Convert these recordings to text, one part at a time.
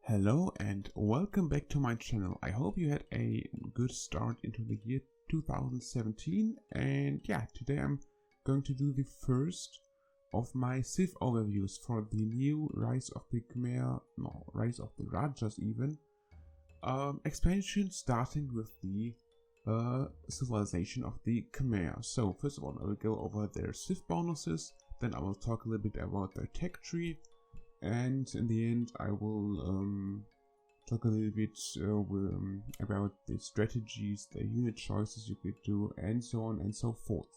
Hello and welcome back to my channel. I hope you had a good start into the year 2017, and yeah, today I'm going to do the first of my civ overviews for the new Rise of the Khmer, no, Rise of the Rajas even, expansion, starting with the civilization of the Khmer. So first of all, I will go over their civ bonuses, then I will talk a little bit about their tech tree, and in the end I will talk a little bit about the strategies, the unit choices you could do, and so on and so forth.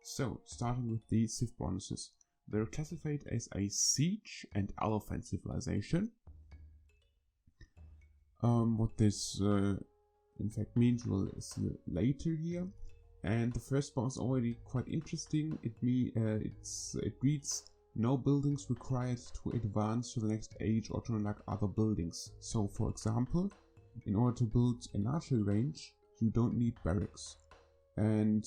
So starting with the civ bonuses, they're classified as a siege and elephant civilization. What this in fact means we'll see later here. And the first bonus is already quite interesting. It reads: no buildings required to advance to the next age or to unlock other buildings. So for example, in order to build an archery range, you don't need barracks. And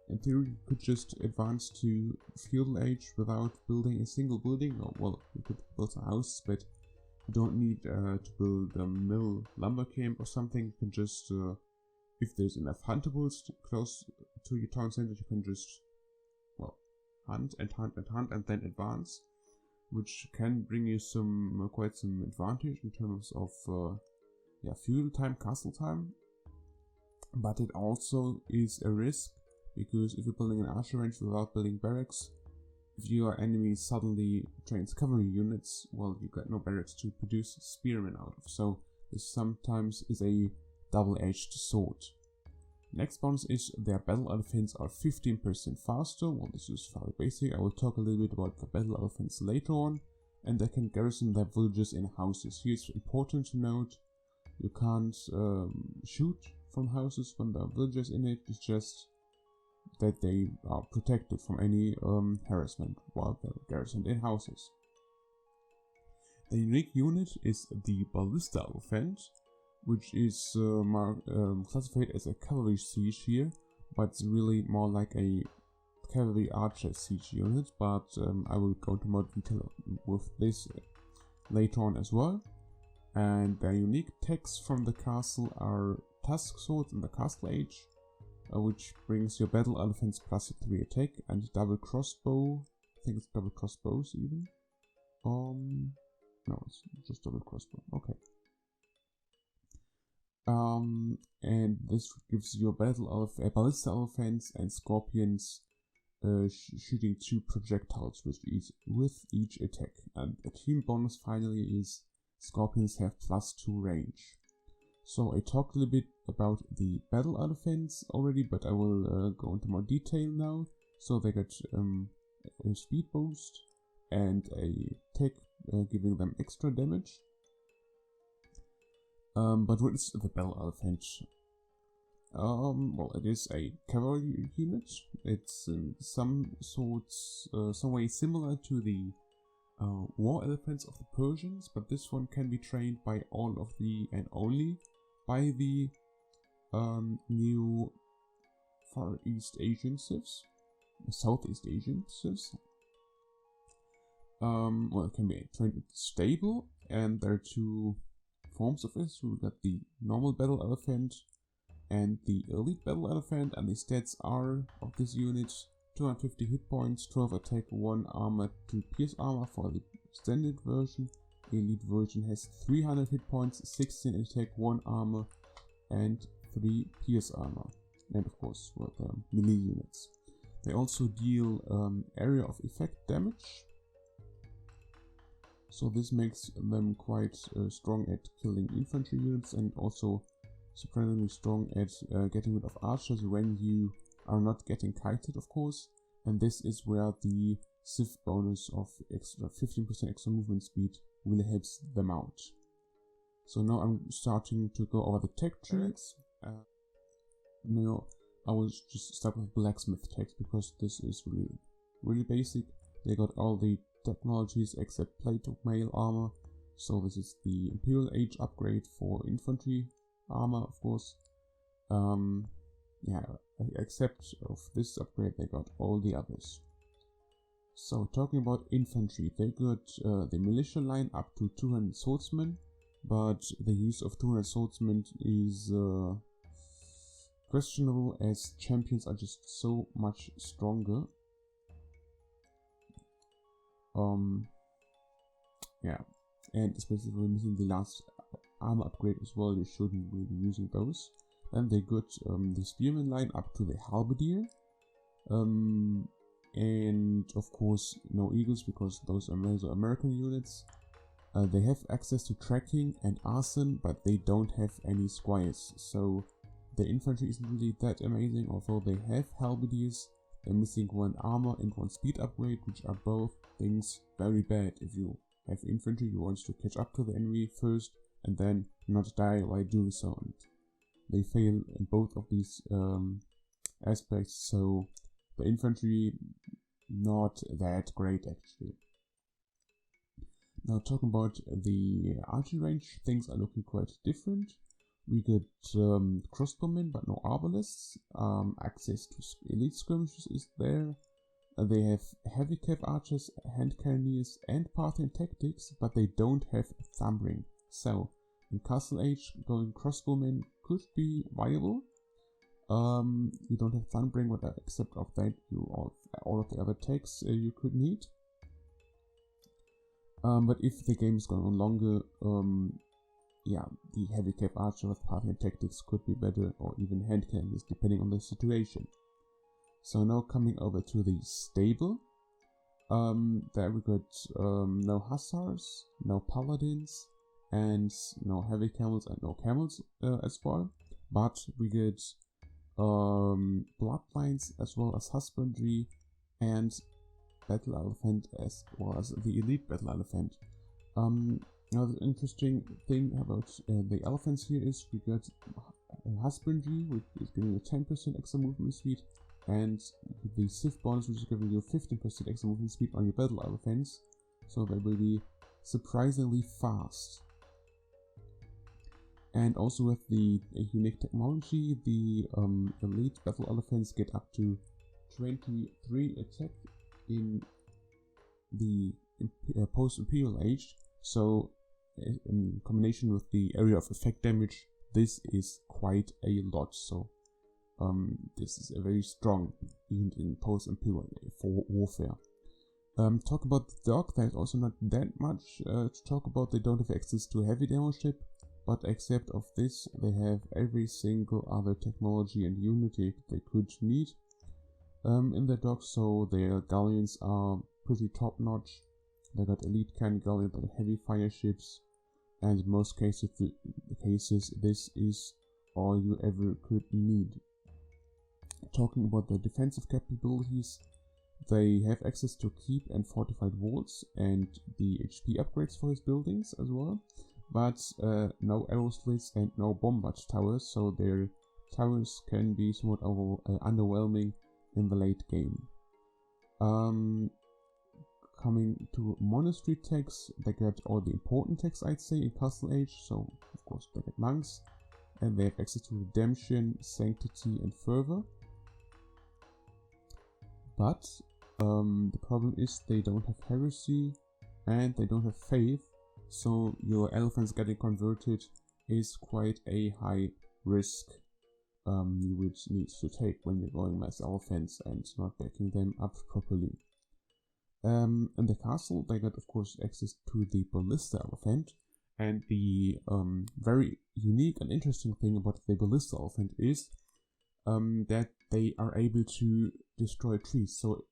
in theory, you could just advance to feudal age without building a single building. Or, well, you could build a house, but you don't need to build a mill, lumber camp or something. You can just, if there's enough huntables close to your town center, you can just, well, hunt and then advance, which can bring you quite some advantage in terms of feudal time, castle time. But it also is a risk, because if you're building an archer range without building barracks, if your enemy suddenly trains cavalry units, well, you got no barracks to produce spearmen out of. So this sometimes is a double-edged sword. Next bonus is their battle elephants are 15% faster. Well, this is fairly basic. I will talk a little bit about the battle elephants later on. And they can garrison their villages in houses. Here it's important to note, you can't shoot from houses when there are villagers in it. It's just that they are protected from any harassment while they're garrisoned in houses. The unique unit is the ballista elephant, which is classified as a cavalry siege here, but it's really more like a cavalry archer siege unit. But I will go into more detail with this later on as well. And the unique techs from the castle are tusk swords in the castle age, which brings your battle elephants +3 attack, and double crossbow. I think it's double crossbows even. No, it's just double crossbow. Okay. And this gives your ballista elephants and scorpions shooting 2 projectiles with each attack. And a team bonus finally is scorpions have +2 range. So I talked a little bit about the battle elephants already, but I will go into more detail now. So they got a speed boost and a tech giving them extra damage. But what is the battle elephant? Well, it is a cavalry unit. It's in some way similar to the war elephants of the Persians, but this one can be trained by all of the and only by the new Far East Asian civs, Southeast Asian civs. Well, it can be trained with stable, and there are 2 forms of this. We got the normal battle elephant and the elite battle elephant, and the stats are of this unit: 250 hit points, 12 attack, 1 armor, 2 pierce armor for the standard version. The elite version has 300 hit points, 16 attack, 1 armor, and 3 pierce armor. And of course, with melee units. They also deal area of effect damage. So this makes them quite strong at killing infantry units, and also surprisingly strong at getting rid of archers when you are not getting kited, of course. And this is where the civ bonus of 15% extra movement speed really helps them out. So now I'm starting to go over the tech trees. Now I will just start with blacksmith techs, because this is really basic. They got all the technologies except plate of mail armor. So this is the Imperial Age upgrade for infantry armor, of course. Except of this upgrade, they got all the others. So talking about infantry, they got the militia line up to 200 swordsmen, but the use of 200 swordsmen is questionable as champions are just so much stronger. Yeah, and especially if we're missing the last armor upgrade as well, you shouldn't really be using those. Then they got the spearman line up to the halberdier. And of course no eagles because those are American units. They have access to tracking and arson, but they don't have any squires, so the infantry isn't really that amazing. Although they have halberdiers, they're missing one armor and one speed upgrade, which are both things very bad. If you have infantry, you want to catch up to the enemy first and then not die while doing so, and they fail in both of these aspects, so the infantry not that great actually. Now talking about the archery range, things are looking quite different. We got crossbowmen but no arbalists. Access to elite skirmishers is there. They have heavy cav archers, hand cannoneers and Parthian tactics, but they don't have thumbring. So in Castle Age, going crossbowmen could be viable. You don't have thumbring, but except of that, you all of the other techs you could need. But if the game is going on longer, yeah, the heavy cav archer with Parthian tactics could be better, or even hand cannons, depending on the situation. So now coming over to the stable. There we got no hussars, no paladins, and no heavy camels and no camels as well. But we get bloodlines as well as husbandry and battle elephant as well as the elite battle elephant. Now the interesting thing about the elephants here is we got husbandry, which is giving you 10% extra movement speed, and the civ bonus, which is giving you 15% extra movement speed on your battle elephants, so they will be surprisingly fast. And also with the unique technology, the elite battle elephants get up to 23 attack in the post-imperial age, so in combination with the area of effect damage, this is quite a lot. So this is a very strong unit in post-imperial warfare. Talk about the dog, there's also not that much to talk about. They don't have access to heavy demo ship, but except of this, they have every single other technology and unity they could need in their docks, so their galleons are pretty top notch. They got elite cannon galleons and heavy fire ships, and in most cases, this is all you ever could need. Talking about their defensive capabilities, they have access to keep and fortified walls and the HP upgrades for his buildings as well, but no arrow slits and no bombard towers, so their towers can be somewhat underwhelming in the late game. Coming to monastery techs, they get all the important techs, I'd say, in Castle Age, so of course they get monks, and they have access to redemption, sanctity and fervor. But the problem is they don't have heresy and they don't have faith, so your elephants getting converted is quite a high risk you would need to take when you're going mass elephants and not backing them up properly. In the castle, they got of course access to the ballista elephant, and the very unique and interesting thing about the ballista elephant is that they are able to destroy trees. So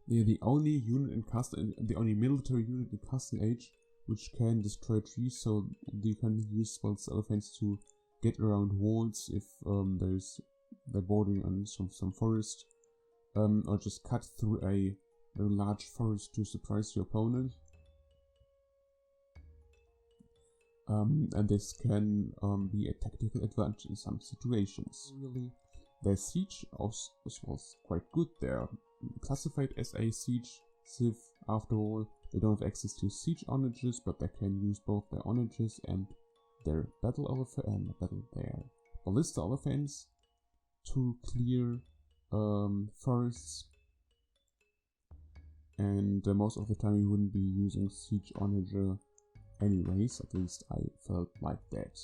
they're the only unit in Castle, the only military unit in Castle Age which can destroy trees. So you can use ballista elephants to get around walls if they're bordering on some forest. Or just cut through a very large forest to surprise your opponent. And this can be a tactical advantage in some situations. Really, their siege was quite good. They're classified as a siege civ. After all, they don't have access to siege onages, but they can use both their onages and their their ballista elephants to clear forests and most of the time you wouldn't be using Siege Onager anyways, at least I felt like that.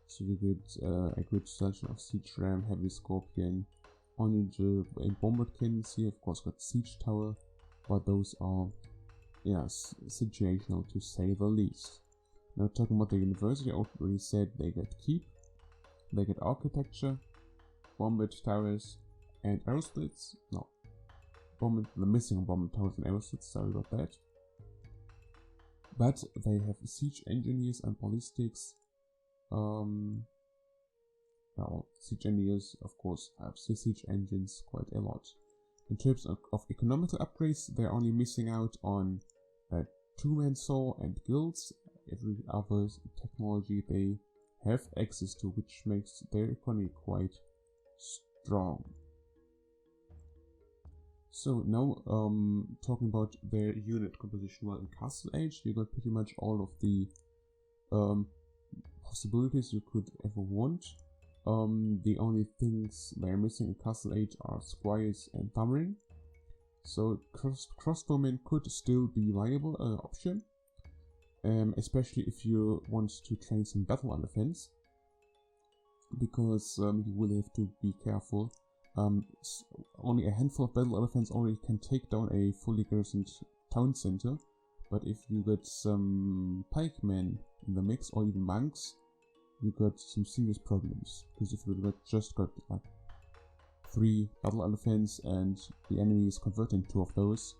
So you get a good selection of Siege Ram, Heavy Scorpion, Onager, and Bombard Cannons here, of course got Siege Tower, but those are, yes, situational to say the least. Now talking about the university, I already said they get Keep, they get Architecture, Bombard Towers, and Arrow Splits. No, the missing Bombard Towers and Arrow Splits, sorry about that. But they have Siege Engineers and Ballistics. Well, Siege Engineers, of course, have the Siege Engines quite a lot. In terms of economical upgrades, they're only missing out on two-man saw and guilds. Every other technology they have access to, which makes their economy quite strong. So now talking about their unit composition. Well, in Castle Age you got pretty much all of the possibilities you could ever want. The only things they're missing in Castle Age are Squires and Thumbering. So crossbowmen could still be a viable option, especially if you want to train some battle elephants, because you will have to be careful. Only a handful of battle elephants already can take down a fully garrisoned town center, but if you get some pikemen in the mix, or even monks, you got some serious problems. Because if you just got like 3 battle elephants and the enemy is converting 2 of those,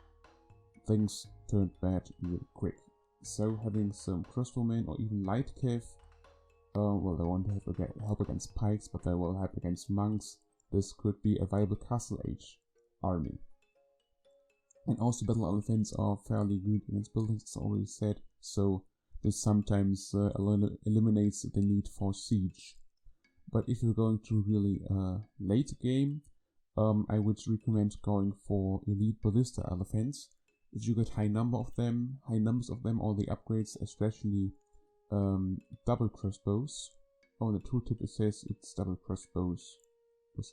things turned bad real quick. So having some crossbowmen or even light cav, well, they won't have help against pikes, but they will help against monks. This could be a viable Castle Age army. And also battle elephants are fairly good against buildings, as I already said, so this sometimes eliminates the need for siege. But if you're going to really late game, I would recommend going for elite ballista elephants. If you get high numbers of them, all the upgrades, especially double crossbows. Oh, the tooltip it says it's double crossbows.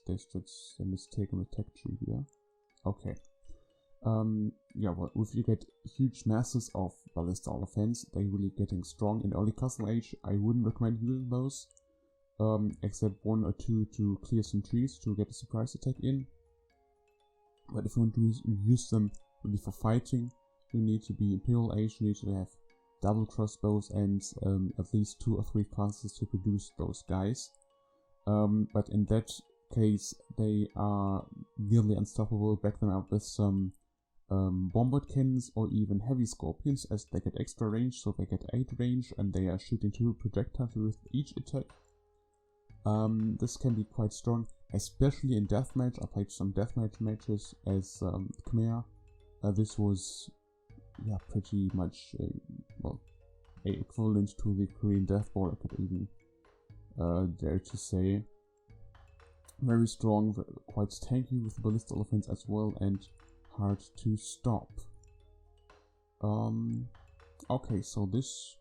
That's a mistake on the Techtree here. Okay. Yeah, well, if you get huge masses of ballista elephants, they're really getting strong. In early Castle Age, I wouldn't recommend using those, except 1 or 2 to clear some trees to get a surprise attack in. But if you want to use them really for fighting, you need to be Imperial Age, you need to have double crossbows and at least 2 or 3 castles to produce those guys. But in that case, they are nearly unstoppable. Back them up with some bombard cannons or even heavy scorpions, as they get extra range, so they get 8 range and they are shooting 2 projectiles with each attack. This can be quite strong, especially in deathmatch. I played some deathmatch matches as Khmer. This was, yeah, pretty much a equivalent to the Korean Death Ball, I could even dare to say. Very strong, quite tanky with ballista elephants as well, and hard to stop. Okay, so this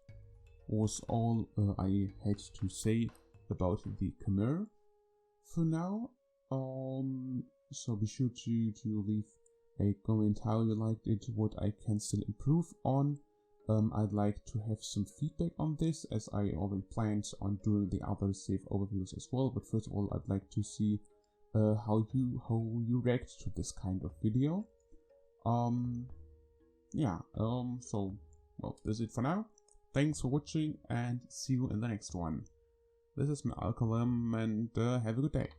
was all I had to say about the Khmer for now. So be sure to leave a comment how you liked it, what I can still improve on. I'd like to have some feedback on this, as I already planned on doing the other civ overviews as well. But first of all, I'd like to see how you react to this kind of video. Yeah. So, well, that's it for now. Thanks for watching, and see you in the next one. This is my Alkhalim, and have a good day.